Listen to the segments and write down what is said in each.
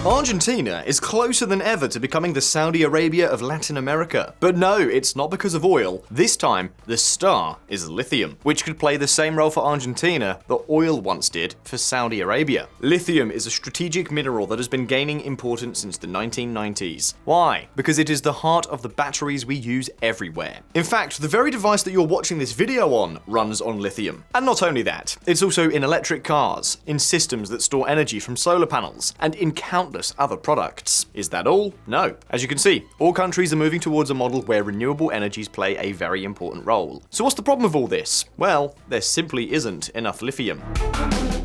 Argentina is closer than ever to becoming the Saudi Arabia of Latin America. But no, it's not because of oil. This time, the star is lithium, which could play the same role for Argentina that oil once did for Saudi Arabia. Lithium is a strategic mineral that has been gaining importance since the 1990s. Why? Because it is the heart of the batteries we use everywhere. In fact, the very device that you're watching this video on runs on lithium. And not only that, it's also in electric cars, in systems that store energy from solar panels, and in countless other products. Is that all? No. As you can see, all countries are moving towards a model where renewable energies play a very important role. So what's the problem with all this? Well, there simply isn't enough lithium.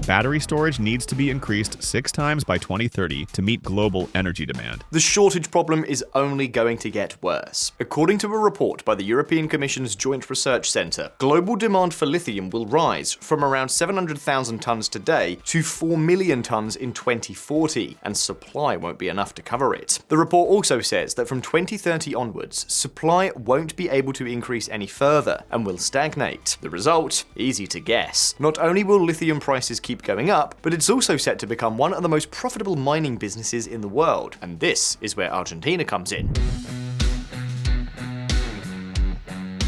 Battery storage needs to be increased 6 times by 2030 to meet global energy demand. The shortage problem is only going to get worse. According to a report by the European Commission's Joint Research Centre, global demand for lithium will rise from around 700,000 tonnes today to 4 million tonnes in 2040, and supply won't be enough to cover it. The report also says that from 2030 onwards, supply won't be able to increase any further and will stagnate. The result? Easy to guess. Not only will lithium prices keep going up, but it's also set to become one of the most profitable mining businesses in the world. And this is where Argentina comes in.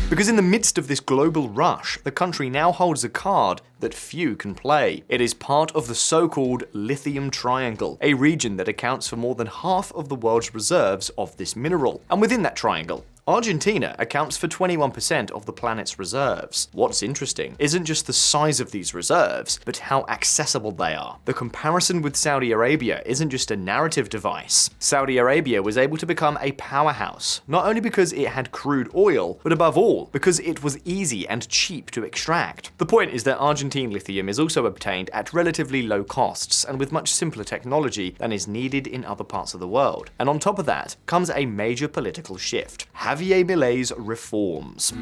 Because in the midst of this global rush, the country now holds a card that few can play. It is part of the so-called lithium triangle, a region that accounts for more than half of the world's reserves of this mineral. And within that triangle, Argentina accounts for 21% of the planet's reserves. What's interesting isn't just the size of these reserves, but how accessible they are. The comparison with Saudi Arabia isn't just a narrative device. Saudi Arabia was able to become a powerhouse, not only because it had crude oil, but above all, because it was easy and cheap to extract. The point is that Argentine lithium is also obtained at relatively low costs and with much simpler technology than is needed in other parts of the world. And on top of that comes a major political shift. Javier Milei's reforms.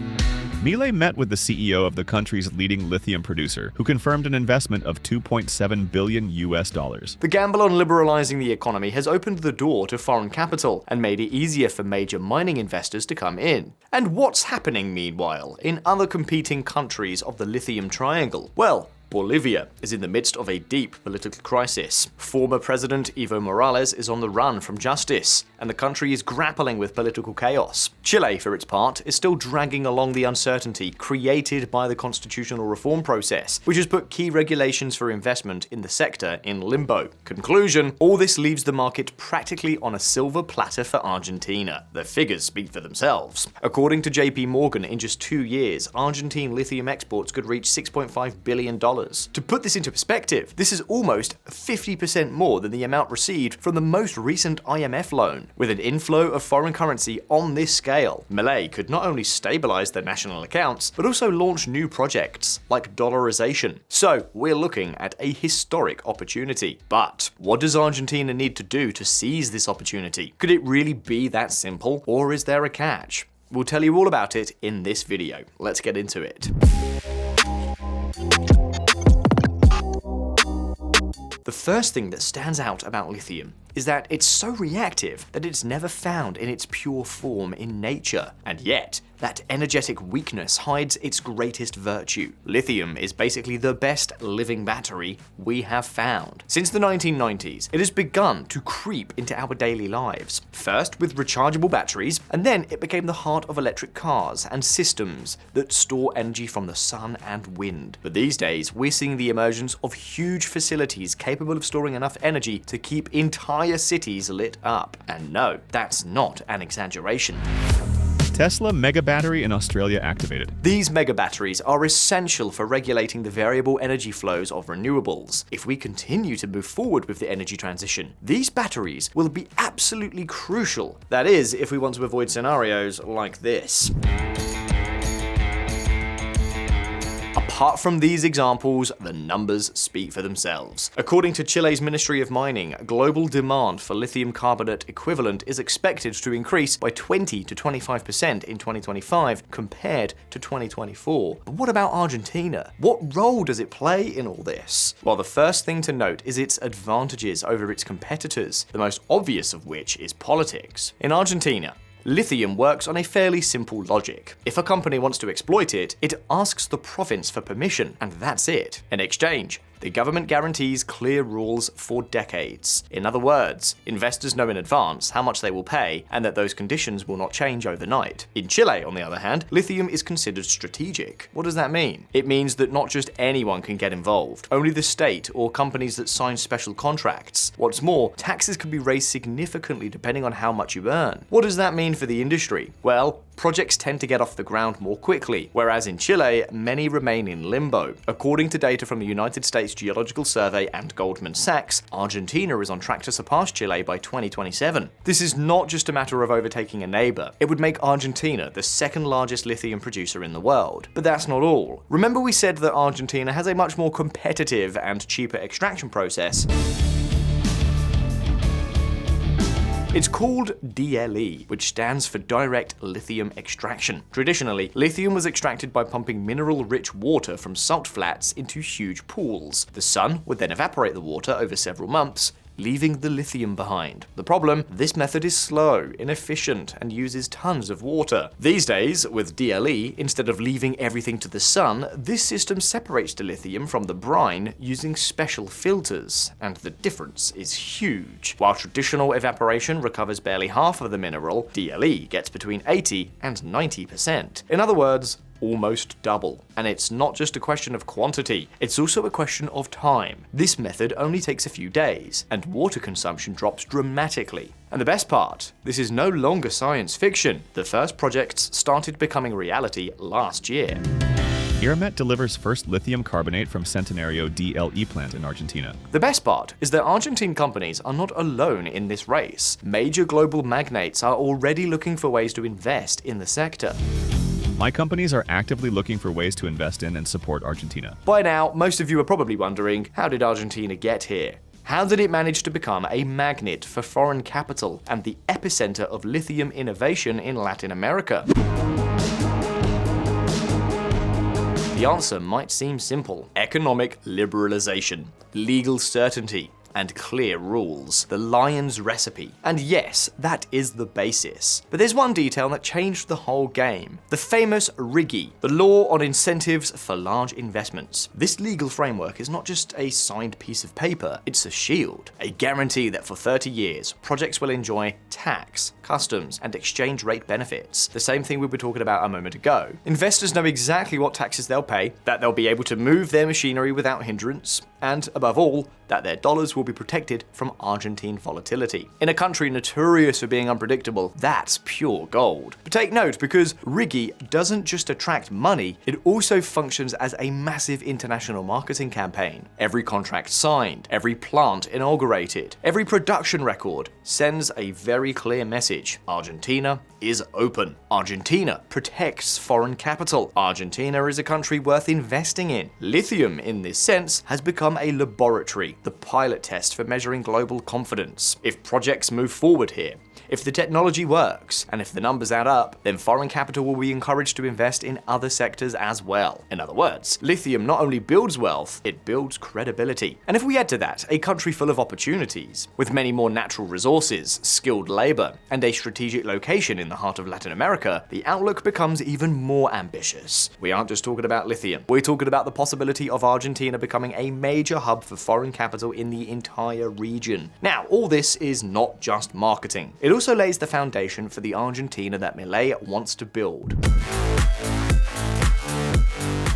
Milei met with the CEO of the country's leading lithium producer, who confirmed an investment of $2.7 billion US. The gamble on liberalizing the economy has opened the door to foreign capital and made it easier for major mining investors to come in. And what's happening meanwhile in other competing countries of the lithium triangle? Well, Bolivia is in the midst of a deep political crisis. Former President Evo Morales is on the run from justice, and the country is grappling with political chaos. Chile, for its part, is still dragging along the uncertainty created by the constitutional reform process, which has put key regulations for investment in the sector in limbo. Conclusion: all this leaves the market practically on a silver platter for Argentina. The figures speak for themselves. According to JP Morgan, in just 2 years, Argentine lithium exports could reach $6.5 billion. To put this into perspective, this is almost 50% more than the amount received from the most recent IMF loan. With an inflow of foreign currency on this scale, Milei could not only stabilize their national accounts, but also launch new projects like dollarization. So we're looking at a historic opportunity. But what does Argentina need to do to seize this opportunity? Could it really be that simple, or is there a catch? We'll tell you all about it in this video. Let's get into it. The first thing that stands out about lithium is that it's so reactive that it's never found in its pure form in nature. And yet, that energetic weakness hides its greatest virtue. Lithium is basically the best living battery we have found. Since the 1990s, it has begun to creep into our daily lives. First with rechargeable batteries, and then it became the heart of electric cars and systems that store energy from the sun and wind. But these days, we're seeing the emergence of huge facilities capable of storing enough energy to keep entire cities lit up. And no, that's not an exaggeration. Tesla mega battery in Australia activated. These mega batteries are essential for regulating the variable energy flows of renewables. If we continue to move forward with the energy transition, these batteries will be absolutely crucial. That is, if we want to avoid scenarios like this. Apart from these examples, the numbers speak for themselves. According to Chile's Ministry of Mining, global demand for lithium carbonate equivalent is expected to increase by 20 to 25% in 2025 compared to 2024. But what about Argentina? What role does it play in all this? Well, the first thing to note is its advantages over its competitors, the most obvious of which is politics. In Argentina, lithium works on a fairly simple logic. If a company wants to exploit it, it asks the province for permission, and that's it. In exchange, The government guarantees clear rules for decades. In other words, investors know in advance how much they will pay and that those conditions will not change overnight. In Chile, on the other hand, lithium is considered strategic. What does that mean? It means that not just anyone can get involved, only the state or companies that sign special contracts. What's more, taxes can be raised significantly depending on how much you earn. What does that mean for the industry? Well, projects tend to get off the ground more quickly, whereas in Chile, many remain in limbo. According to data from the United States Geological Survey and Goldman Sachs, Argentina is on track to surpass Chile by 2027. This is not just a matter of overtaking a neighbor. It would make Argentina the second largest lithium producer in the world. But that's not all. Remember we said that Argentina has a much more competitive and cheaper extraction process? It's called DLE, which stands for direct lithium extraction. Traditionally, lithium was extracted by pumping mineral-rich water from salt flats into huge pools. The sun would then evaporate the water over several months, leaving the lithium behind. The problem? This method is slow, inefficient, and uses tons of water. These days, with DLE, instead of leaving everything to the sun, this system separates the lithium from the brine using special filters, and the difference is huge. While traditional evaporation recovers barely half of the mineral, DLE gets between 80 and 90%. In other words, almost double. And it's not just a question of quantity, it's also a question of time. This method only takes a few days, and water consumption drops dramatically. And the best part, this is no longer science fiction. The first projects started becoming reality last year. Eramet delivers first lithium carbonate from Centenario DLE plant in Argentina. The best part is that Argentine companies are not alone in this race. Major global magnates are already looking for ways to invest in the sector. My companies are actively looking for ways to invest in and support Argentina. By now, most of you are probably wondering, how did Argentina get here? How did it manage to become a magnet for foreign capital and the epicenter of lithium innovation in Latin America? The answer might seem simple. Economic liberalization, legal certainty, and clear rules. The lion's recipe. And yes, that is the basis. But there's one detail that changed the whole game. The famous RIGI, the law on incentives for large investments. This legal framework is not just a signed piece of paper, it's a shield. A guarantee that for 30 years, projects will enjoy tax, customs, and exchange rate benefits. The same thing we were talking about a moment ago. Investors know exactly what taxes they'll pay, that they'll be able to move their machinery without hindrance, and above all, that their dollars will be protected from Argentine volatility. In a country notorious for being unpredictable, that's pure gold. But take note, because RIGI doesn't just attract money, it also functions as a massive international marketing campaign. Every contract signed, every plant inaugurated, every production record sends a very clear message. Argentina is open. Argentina protects foreign capital. Argentina is a country worth investing in. Lithium, in this sense, has become a laboratory, the pilot test for measuring global confidence. If projects move forward here, if the technology works, and if the numbers add up, then foreign capital will be encouraged to invest in other sectors as well. In other words, lithium not only builds wealth, it builds credibility. And if we add to that a country full of opportunities, with many more natural resources, skilled labor, and a strategic location in the heart of Latin America, the outlook becomes even more ambitious. We aren't just talking about lithium, we're talking about the possibility of Argentina becoming a major hub for foreign capital in the entire region. Now, all this is not just marketing. It also lays the foundation for the Argentina that Milei wants to build.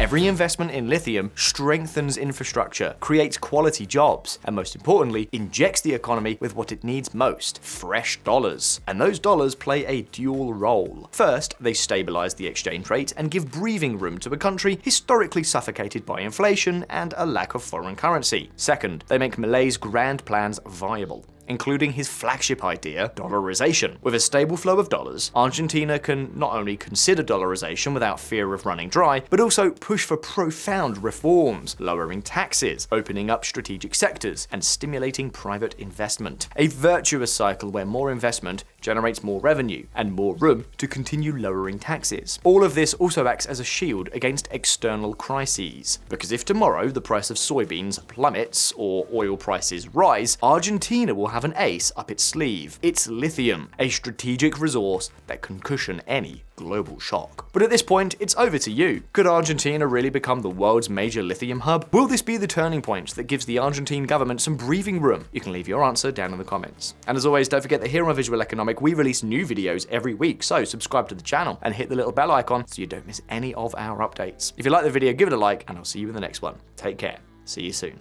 Every investment in lithium strengthens infrastructure, creates quality jobs, and most importantly, injects the economy with what it needs most, fresh dollars. And those dollars play a dual role. First, they stabilize the exchange rate and give breathing room to a country historically suffocated by inflation and a lack of foreign currency. Second, they make Milei's grand plans viable, including his flagship idea, dollarization. With a stable flow of dollars, Argentina can not only consider dollarization without fear of running dry, but also push for profound reforms, lowering taxes, opening up strategic sectors, and stimulating private investment. A virtuous cycle where more investment generates more revenue and more room to continue lowering taxes. All of this also acts as a shield against external crises, because if tomorrow the price of soybeans plummets or oil prices rise, Argentina will have an ace up its sleeve. It's lithium, a strategic resource that can cushion any global shock. But at this point, it's over to you. Could Argentina really become the world's major lithium hub? Will this be the turning point that gives the Argentine government some breathing room? You can leave your answer down in the comments. And as always, don't forget that here on Visualeconomik, we release new videos every week, so subscribe to the channel and hit the little bell icon so you don't miss any of our updates. If you like the video, give it a like, and I'll see you in the next one. Take care. See you soon.